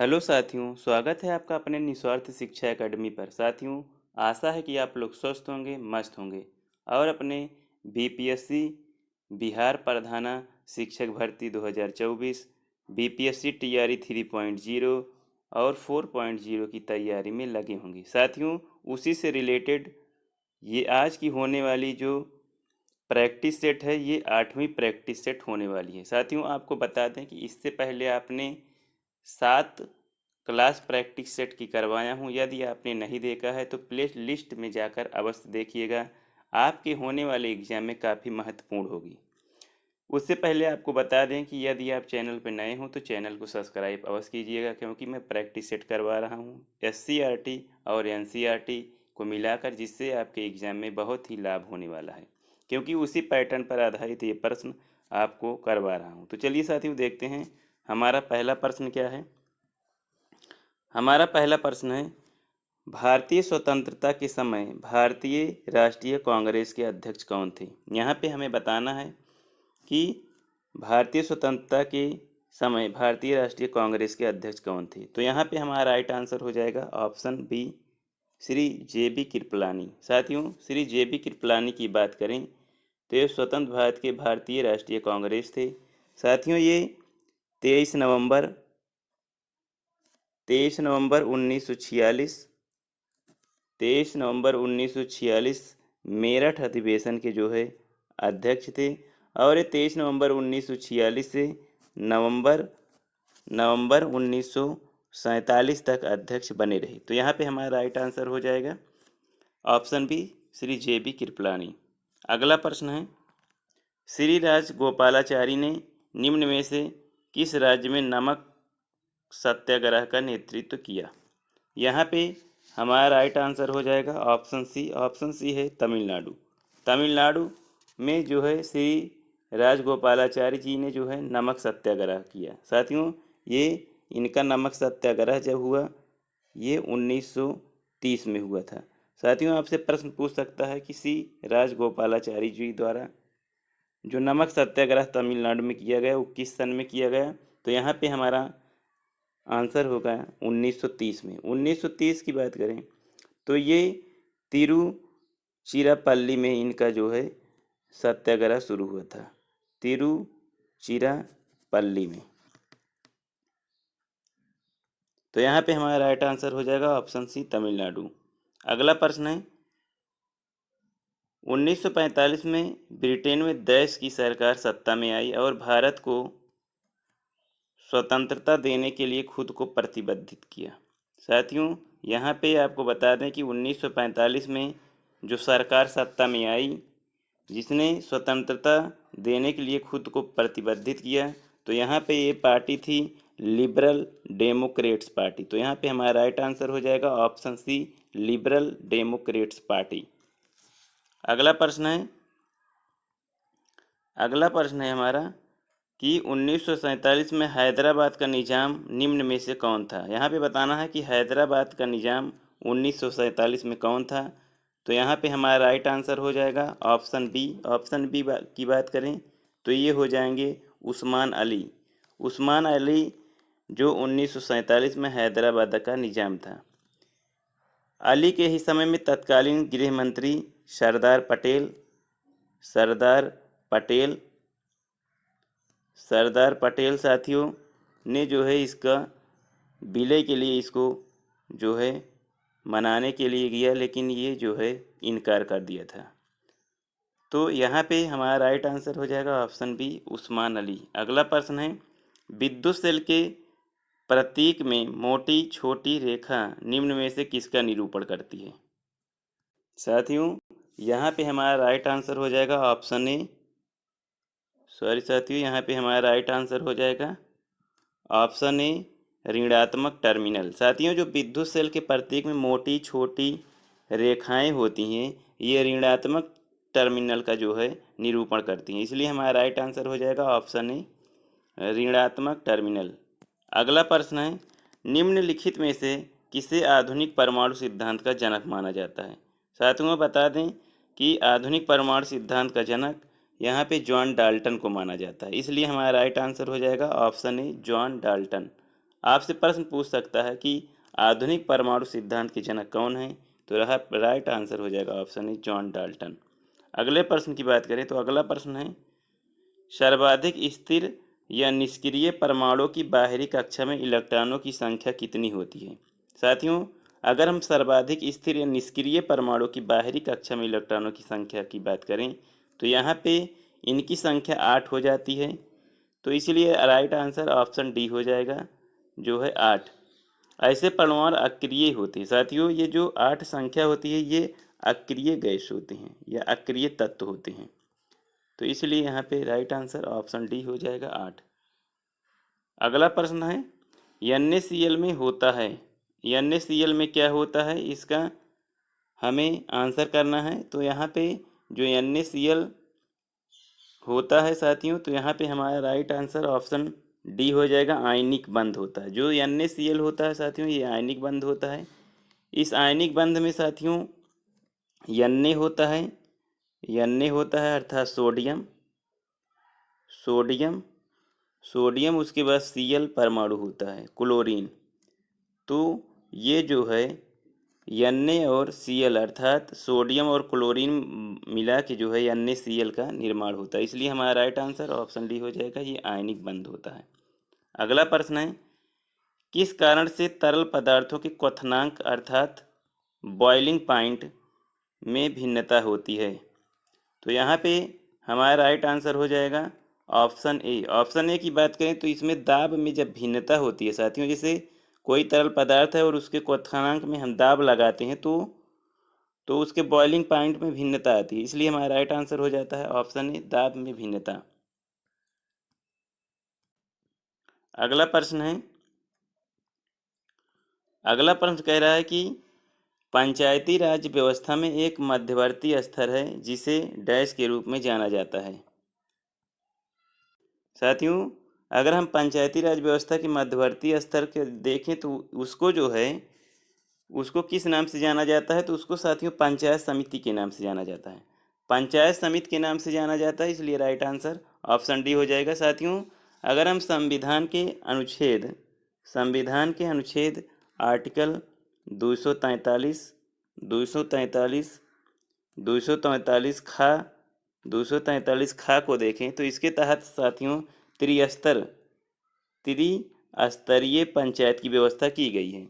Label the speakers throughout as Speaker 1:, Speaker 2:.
Speaker 1: Hello साथियों, स्वागत है आपका अपने निस्वार्थ शिक्षा एकेडमी पर। साथियों, आशा है कि आप लोग स्वस्थ होंगे, मस्त होंगे और अपने बीपीएससी बिहार प्रधाना शिक्षक भर्ती 2024, बीपीएससी टीआरई 3.0 और 4.0 की तैयारी में लगे होंगे। साथियों, उसी से रिलेटेड ये आज की होने वाली जो प्रैक्टिस सेट है, ये 8वीं प्रैक्टिस सेट होने वाली है। साथियों, आपको बता दें कि इससे पहले आपने 7 क्लास प्रैक्टिस सेट की करवाया हूँ। यदि आपने नहीं देखा है तो प्ले लिस्ट में जाकर अवश्य देखिएगा, आपके होने वाले एग्जाम में काफ़ी महत्वपूर्ण होगी। उससे पहले आपको बता दें कि यदि आप चैनल पर नए हो तो चैनल को सब्सक्राइब अवश्य कीजिएगा, क्योंकि मैं प्रैक्टिस सेट करवा रहा हूँ एससीईआरटी और एनसीईआरटी को मिलाकर, जिससे आपके एग्ज़ाम में बहुत ही लाभ होने वाला है, क्योंकि उसी पैटर्न पर आधारित ये प्रश्न आपको करवा रहा हूँ। तो चलिए साथियों, देखते हैं हमारा पहला प्रश्न क्या है। हमारा पहला प्रश्न है, भारतीय स्वतंत्रता के समय भारतीय राष्ट्रीय कांग्रेस के अध्यक्ष कौन थे। यहाँ पे हमें बताना है कि भारतीय स्वतंत्रता के समय भारतीय राष्ट्रीय कांग्रेस के अध्यक्ष कौन थे। तो यहाँ पे हमारा राइट आंसर हो जाएगा ऑप्शन बी, श्री जे.बी. कृपलानी। साथियों, श्री जे.बी. कृपलानी की बात करें तो ये स्वतंत्र भारत के भारतीय राष्ट्रीय कांग्रेस थे। साथियों, ये 23 नवंबर 1946 मेरठ अधिवेशन के जो है अध्यक्ष थे, और ये 23 नवंबर 1946 से नवंबर नवंबर 1947 तक अध्यक्ष बने रहे। तो यहाँ पे हमारा राइट आंसर हो जाएगा ऑप्शन बी, श्री जे.बी. कृपलानी। अगला प्रश्न है, श्री राजगोपालाचारी ने निम्न में से किस राज्य में नमक सत्याग्रह का नेतृत्व किया। यहाँ पे हमारा राइट आंसर हो जाएगा ऑप्शन सी। ऑप्शन सी है तमिलनाडु। तमिलनाडु में जो है श्री राजगोपालाचारी जी ने जो है नमक सत्याग्रह किया। साथियों, ये इनका नमक सत्याग्रह जब हुआ, ये 1930 में हुआ था। साथियों, आपसे प्रश्न पूछ सकता है कि श्री राजगोपालाचारी जी द्वारा जो नमक सत्याग्रह तमिलनाडु में किया गया वो किस सन में किया गया। तो यहाँ पे हमारा आंसर होगा 1930 में। 1930 की बात करें तो ये तिरुचिरापल्ली में इनका जो है सत्याग्रह शुरू हुआ था, तिरुचिरापल्ली में। तो यहाँ पे हमारा राइट आंसर हो जाएगा ऑप्शन सी, तमिलनाडु। अगला प्रश्न है, 1945 में ब्रिटेन में देश की सरकार सत्ता में आई और भारत को स्वतंत्रता देने के लिए खुद को प्रतिबद्धित किया। साथियों, यहाँ पे आपको बता दें कि 1945 में जो सरकार सत्ता में आई, जिसने स्वतंत्रता देने के लिए खुद को प्रतिबद्धित किया, तो यहाँ पे ये पार्टी थी लिबरल डेमोक्रेट्स पार्टी। तो यहाँ पे हमारा राइट आंसर हो जाएगा option C, liberal democrats party. अगला प्रश्न है हमारा कि 1947 में हैदराबाद का निज़ाम निम्न में से कौन था। यहाँ पे बताना है कि हैदराबाद का निज़ाम 1947 में कौन था। तो यहाँ पे हमारा राइट आंसर हो जाएगा ऑप्शन बी। ऑप्शन बी की बात करें तो ये हो जाएंगे उस्मान अली। उस्मान अली जो 1947 में हैदराबाद का निज़ाम था। अली के ही समय में तत्कालीन गृह मंत्री सरदार पटेल साथियों ने जो है इसका विलय के लिए इसको जो है मनाने के लिए गया, लेकिन ये जो है इनकार कर दिया था। तो यहाँ पे हमारा राइट आंसर हो जाएगा ऑप्शन बी, उस्मान अली। अगला प्रश्न है, विद्युत सेल के प्रतीक में मोटी छोटी रेखा निम्न में से किसका निरूपण करती है। साथियों, यहाँ पे हमारा राइट आंसर हो जाएगा ऑप्शन ए। साथियों, यहाँ पे हमारा राइट आंसर हो जाएगा ऑप्शन ए, ऋणात्मक टर्मिनल। साथियों, जो विद्युत सेल के प्रतीक में मोटी छोटी रेखाएं होती हैं, ये ऋणात्मक टर्मिनल का जो है निरूपण करती हैं, इसलिए हमारा राइट आंसर हो जाएगा ऑप्शन ए, ऋणात्मक टर्मिनल। अगला प्रश्न है, निम्नलिखित में से किसे आधुनिक परमाणु सिद्धांत का जनक माना जाता है। साथियों, बता दें कि आधुनिक परमाणु सिद्धांत का जनक यहाँ पे जॉन डाल्टन को माना जाता है, इसलिए हमारा राइट आंसर हो जाएगा ऑप्शन ए, जॉन डाल्टन। आपसे प्रश्न पूछ सकता है कि आधुनिक परमाणु सिद्धांत के जनक कौन हैं? तो राइट आंसर हो जाएगा ऑप्शन ए जॉन डाल्टन। अगले प्रश्न की बात करें तो अगला प्रश्न है, सर्वाधिक स्थिर या निष्क्रिय परमाणु की बाहरी कक्षा में इलेक्ट्रॉनों की संख्या कितनी होती है? साथियों, अगर हम सर्वाधिक स्थिर या निष्क्रिय परमाणु की बाहरी कक्षा में इलेक्ट्रॉनों की संख्या की बात करें तो यहाँ पे इनकी संख्या 8 हो जाती है। तो इसलिए राइट आंसर ऑप्शन डी हो जाएगा, जो है 8। ऐसे परमाणु अक्रिय होते हैं। साथियों, ये जो 8 संख्या होती है ये अक्रिय गैस होते हैं या अक्रिय तत्व होते हैं। तो इसलिए यहाँ पे राइट आंसर ऑप्शन डी हो जाएगा 8। अगला प्रश्न है, NaCl में होता है, NaCl में क्या होता है इसका हमें आंसर करना है। तो यहाँ पे जो NaCl होता है साथियों, तो यहाँ पे हमारा राइट आंसर ऑप्शन डी हो जाएगा, आयनिक बंध होता है। जो NaCl होता है साथियों ये आयनिक बंध होता है। इस आयनिक बंध में साथियों Na होता है, Na होता है अर्थात सोडियम, सोडियम उसके बाद Cl परमाणु होता है, क्लोरीन। तो ये जो है Na और Cl अर्थात सोडियम और क्लोरीन मिला के जो है NaCl का निर्माण होता है। इसलिए हमारा राइट आंसर ऑप्शन डी हो जाएगा, ये आयनिक बंध होता है। अगला प्रश्न है, किस कारण से तरल पदार्थों के क्वथनांक अर्थात बॉइलिंग पॉइंट में भिन्नता होती है? तो यहाँ पे हमारा राइट आंसर हो जाएगा ऑप्शन ए। ऑप्शन ए की बात करें तो इसमें दाब में जब भिन्नता होती है साथियों, जैसे कोई तरल पदार्थ है और उसके क्वथनांक में हम दाब लगाते हैं तो उसके बॉइलिंग पॉइंट में भिन्नता आती है। इसलिए हमारा राइट आंसर हो जाता है ऑप्शन ए, दाब में भिन्नता। अगला प्रश्न कह रहा है कि पंचायती राज व्यवस्था में एक मध्यवर्ती स्तर है जिसे डैश के रूप में जाना जाता है। साथियों, अगर हम पंचायती राज व्यवस्था के मध्यवर्ती स्तर के देखें तो उसको जो है उसको किस नाम से जाना जाता है? तो उसको साथियों पंचायत समिति के नाम से जाना जाता है, पंचायत समिति के नाम से जाना जाता है। इसलिए राइट आंसर ऑप्शन डी हो जाएगा। साथियों, अगर हम संविधान के अनुच्छेद आर्टिकल 243, 243, 243 खा 243 खा को देखें तो इसके तहत साथियों त्रिस्तरीय पंचायत की व्यवस्था की गई है।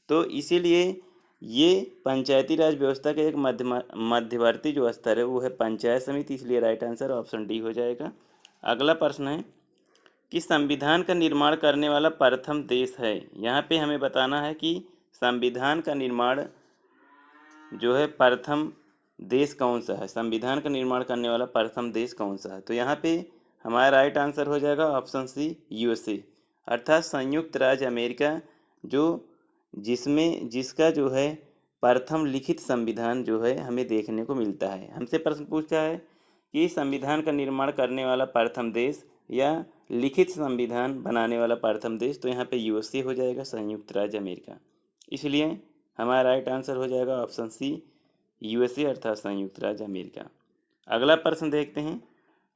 Speaker 1: तो इसीलिए ये पंचायती राज व्यवस्था का एक मध्यवर्ती जो स्तर है वो है पंचायत समिति। इसलिए राइट आंसर ऑप्शन डी हो जाएगा। अगला प्रश्न है कि संविधान का निर्माण करने वाला प्रथम देश है। यहाँ पे हमें बताना है कि संविधान का निर्माण जो है प्रथम देश कौन सा है, संविधान का निर्माण करने वाला प्रथम देश कौन सा है? तो यहाँ पे हमारा राइट आंसर हो जाएगा ऑप्शन सी, USA अर्थात संयुक्त राज्य अमेरिका, जिसका जो है प्रथम लिखित संविधान जो है हमें देखने को मिलता है। हमसे प्रश्न पूछा है कि संविधान का निर्माण करने वाला प्रथम देश या लिखित संविधान बनाने वाला प्रथम देश, तो यहाँ पे USA हो जाएगा, संयुक्त राज्य अमेरिका। इसलिए हमारा राइट आंसर हो जाएगा ऑप्शन सी, USA अर्थात संयुक्त राज्य अमेरिका। अगला प्रश्न देखते हैं।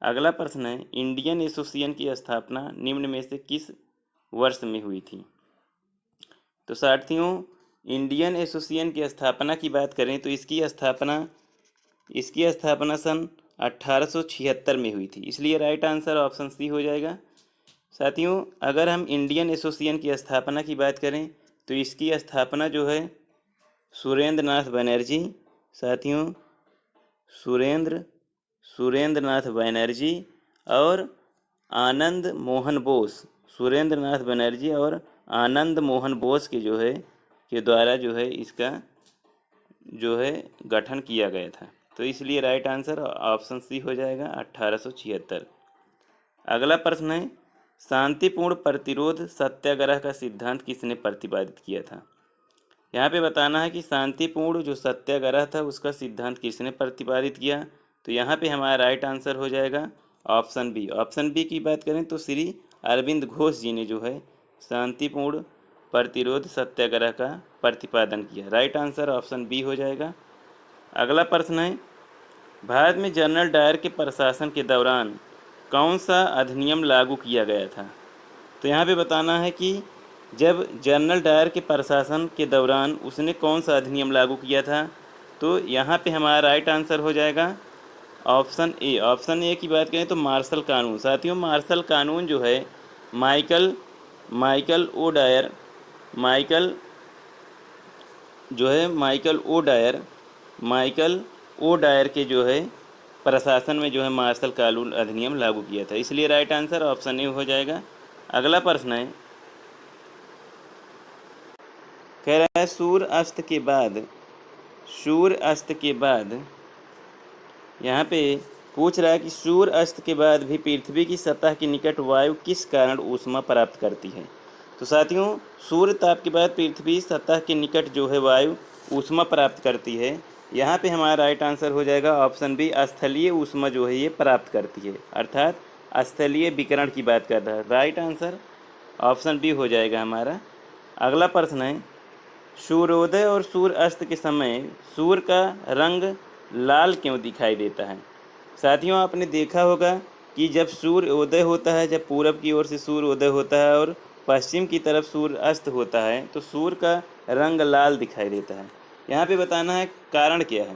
Speaker 1: अगला प्रश्न है, इंडियन एसोसिएशन की स्थापना निम्न में से किस वर्ष में हुई थी? तो साथियों, इंडियन एसोसिएशन की स्थापना की बात करें तो इसकी स्थापना सन 1876 में हुई थी। इसलिए राइट आंसर ऑप्शन सी हो जाएगा। साथियों, अगर हम इंडियन एसोसिएशन की स्थापना की बात करें तो इसकी स्थापना जो है सुरेंद्र नाथ बनर्जी, साथियों सुरेंद्र नाथ बनर्जी और आनंद मोहन बोस, सुरेंद्र नाथ बनर्जी और आनंद मोहन बोस के द्वारा जो है इसका जो है गठन किया गया था। तो इसलिए राइट आंसर ऑप्शन सी हो जाएगा 1876। अगला प्रश्न है, शांतिपूर्ण प्रतिरोध सत्याग्रह का सिद्धांत किसने प्रतिपादित किया था? यहाँ पे बताना है कि शांतिपूर्ण जो सत्याग्रह था उसका सिद्धांत किसने प्रतिपादित किया। तो यहाँ पे हमारा राइट आंसर हो जाएगा ऑप्शन बी। ऑप्शन बी की बात करें तो श्री अरविंद घोष जी ने जो है शांतिपूर्ण प्रतिरोध सत्याग्रह का प्रतिपादन किया। राइट आंसर ऑप्शन बी हो जाएगा। अगला प्रश्न है, भारत में जनरल डायर के प्रशासन के दौरान कौन सा अधिनियम लागू किया गया था? तो यहाँ पे बताना है कि जब जनरल डायर के प्रशासन के दौरान उसने कौन सा अधिनियम लागू किया था? तो यहाँ पे हमारा राइट आंसर हो जाएगा ऑप्शन ए। ऑप्शन ए की बात करें तो मार्शल कानून। साथियों, मार्शल कानून जो है Michael Michael O'Dwyer Michael जो है माइकल ओ डायर के जो है प्रशासन में जो है मार्शल कानून अधिनियम लागू किया था। इसलिए राइट आंसर ऑप्शन ए हो जाएगा। अगला प्रश्न है, कह रहा है सूर्य अस्त के बाद यहाँ पे पूछ रहा है कि सूर्य अस्त के बाद भी पृथ्वी की सतह के निकट वायु किस कारण ऊष्मा प्राप्त करती है? तो साथियों, सूर्य ताप के बाद पृथ्वी सतह के निकट जो है वायु ऊष्मा प्राप्त करती है। यहाँ पे हमारा राइट आंसर हो जाएगा ऑप्शन बी, स्थलीय ऊष्मा जो है ये प्राप्त करती है, अर्थात स्थलीय विकिरण की बात कर रहा है। राइट आंसर ऑप्शन बी हो जाएगा हमारा। अगला प्रश्न है, सूर्योदय और सूर्य अस्त के समय सूर्य का रंग लाल क्यों दिखाई देता है? साथियों, आपने देखा होगा कि जब सूर्य उदय होता है, जब पूरब की ओर से सूर्य उदय होता है और पश्चिम की तरफ सूर्य अस्त होता है, तो सूर्य का रंग लाल दिखाई देता है। यहाँ पे बताना है कारण क्या है।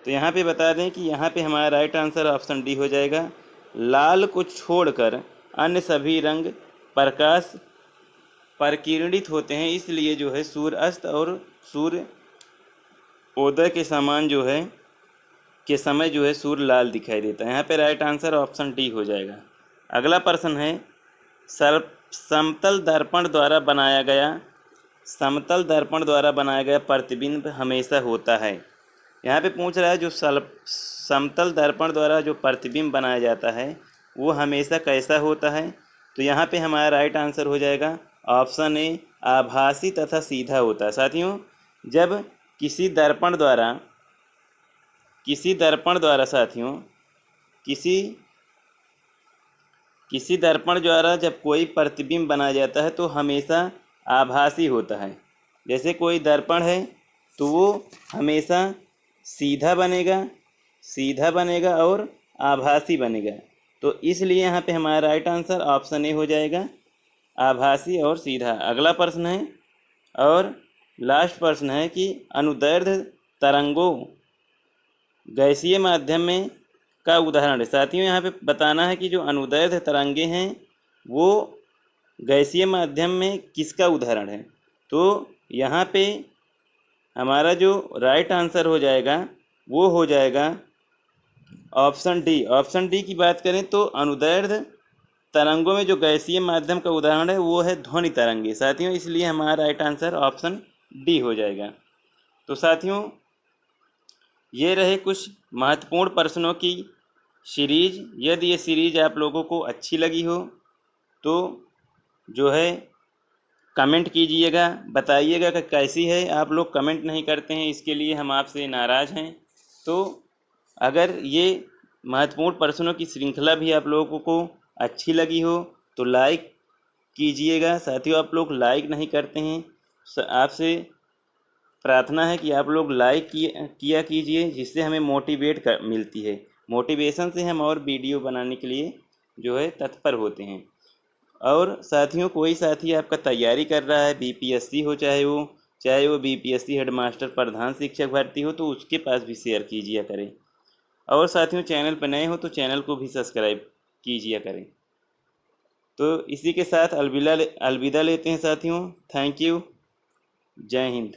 Speaker 1: तो यहाँ पे बता दें कि यहाँ पे हमारा राइट आंसर ऑप्शन डी हो जाएगा। लाल को छोड़कर अन्य सभी रंग प्रकाश परिकिरणित होते हैं, इसलिए जो है सूर्य अस्त और सूर्य उदय के समान जो है के समय जो है सूर्य लाल दिखाई देता है। यहाँ पे राइट आंसर ऑप्शन डी हो जाएगा। अगला प्रश्न है, समतल दर्पण द्वारा बनाया गया प्रतिबिंब हमेशा होता है। यहाँ पे पूछ रहा है जो समतल दर्पण द्वारा जो प्रतिबिंब बनाया जाता है वो हमेशा कैसा होता है? तो यहाँ पे हमारा राइट आंसर हो जाएगा ऑप्शन ए, आभासी तथा सीधा होता है। साथियों, जब किसी दर्पण द्वारा जब कोई प्रतिबिंब बनाया जाता है तो हमेशा आभासी होता है। जैसे कोई दर्पण है तो वो हमेशा सीधा बनेगा और आभासी बनेगा। तो इसलिए यहाँ पे हमारा राइट आंसर ऑप्शन ए हो जाएगा, आभासी और सीधा। अगला प्रश्न है और लास्ट प्रश्न है कि अनुदैर्ध्य तरंगों गैसीय माध्यम में का उदाहरण है। साथियों, यहाँ पे बताना है कि जो अनुदैर्ध्य तरंगे हैं वो गैसीय माध्यम में किसका उदाहरण है। तो यहाँ पे हमारा जो राइट आंसर हो जाएगा वो हो जाएगा ऑप्शन डी। ऑप्शन डी की बात करें तो अनुदैर्ध्य तरंगों में जो गैसीय माध्यम का उदाहरण है वो है ध्वनि तरंगे। साथियों, इसलिए हमारा राइट आंसर ऑप्शन डी हो जाएगा। तो साथियों, ये रहे कुछ महत्वपूर्ण प्रश्नों की सीरीज। यदि ये सीरीज आप लोगों को अच्छी लगी हो तो जो है कमेंट कीजिएगा, बताइएगा कि कैसी है। आप लोग कमेंट नहीं करते हैं, इसके लिए हम आपसे नाराज़ हैं। तो अगर ये महत्वपूर्ण प्रश्नों की श्रृंखला भी आप लोगों को अच्छी लगी हो तो लाइक कीजिएगा। साथियों, आप लोग लाइक नहीं करते हैं, आपसे प्रार्थना है कि आप लोग लाइक किया कीजिए, जिससे हमें मिलती है। मोटिवेशन से हम और वीडियो बनाने के लिए जो है तत्पर होते हैं। और साथियों, कोई साथी आपका तैयारी कर रहा है, बीपीएससी हो चाहे वो बीपीएससी हेडमास्टर प्रधान शिक्षक भर्ती हो, तो उसके पास भी शेयर कीजिए करें। और साथियों, चैनल पर नए हो तो चैनल को भी सब्सक्राइब कीजिए करें। तो इसी के साथ अलविदा लेते हैं साथियों। Thank you. जय हिंद।